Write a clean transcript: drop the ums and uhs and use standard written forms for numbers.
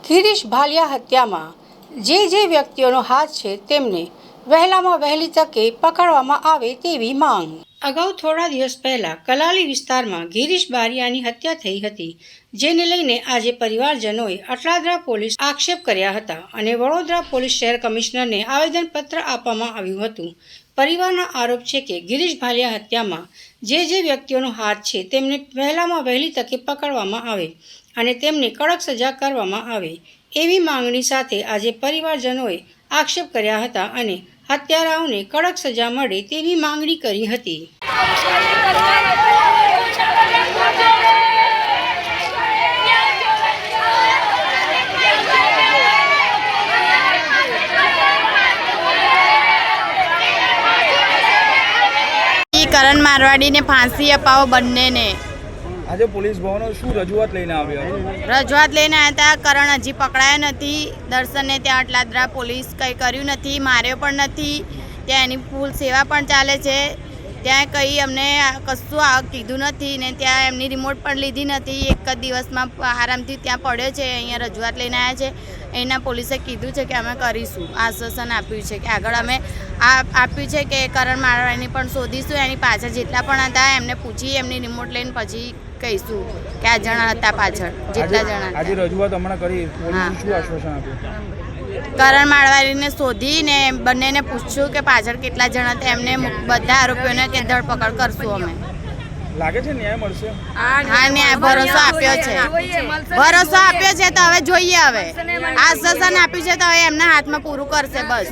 ગિરીશ ભાલિયા હત્યામાં જે વ્યક્તિઓનો હાથ છે તેમને વહેલામાં વહેલી તકે પકડવામાં આવે તેવી માંગ। અગાઉ થોડા દિવસ પહેલા કલાલી વિસ્તારમાં ગિરીશ ભાલિયાની હત્યા થઈ હતી, જેને લઈને આજે પરિવારજનોએ અટલાદરા પોલીસ આક્ષેપ કર્યા હતા અને વડોદરા પોલીસ શહેર કમિશનરને આવેદનપત્ર આપવામાં આવ્યું હતું। પરિવારના આરોપ છે કે ગિરીશ ભાલિયા હત્યામાં જે વ્યક્તિઓનો હાથ છે તેમને વહેલામાં વહેલી તકે પકડવામાં આવે અને તેમને કડક સજા કરવામાં આવે એવી માંગણી સાથે આજે પરિવારજનોએ આક્ષેપ કર્યા હતા અને હત્યારાઓને કડક સજા મળે તેવી માંગણી કરી હતી। કરણ મારવાડીને ફાંસી અપાવો બંનેને। આજે પોલીસ ભવનો શું રજૂઆત લઈને આવ્યા? રજૂઆત લઈને આવ્યા હતા। કરણ હજી પકડાયો નથી। દર્શનને ત્યાં અટલાદરા પોલીસ કંઈ કર્યું નથી, માર્યો પણ નથી। ત્યાં એની ફૂલ સેવા પણ ચાલે છે। ત્યાં કંઈ અમને કશું કીધું નથી ને ત્યાં એમની રિમોટ પણ લીધી નથી। એક જ દિવસમાં આરામથી ત્યાં પડ્યો છે। અહીંયા રજૂઆત લઈને આવ્યા છે। એના પોલીસે કીધું છે કે અમે કરીશું, આશ્વાસન આપ્યું છે કે આગળ અમે આપ્યું છે કે કરણ મારવાડીને પણ શોધીશું। એની પાછળ જેટલા પણ હતા એમને પૂછી એમની રિમોટ લઈને પછી કહીશું કે આ જણા હતા પાછળ જેટલા જણા। આજે રજૂઆત હમણાં કરી, પોલીસે શું આશ્વાસન આપ્યું? કરણ મારવાડીને શોધીને બંનેને પૂછશું કે પાછળ કેટલા જણા હતા, એમને બધા આરોપીઓને કે ધરપકડ કરશું અમે। લાગે છે ન્યાય મળશે? હા, ન્યાય ભરોસો આપ્યો છે, ભરોસો આપ્યો છે તો હવે જોઈએ। હવે આશ્વાસન આપ્યું છે તો હવે એમના હાથમાં પૂરું કરશે બસ।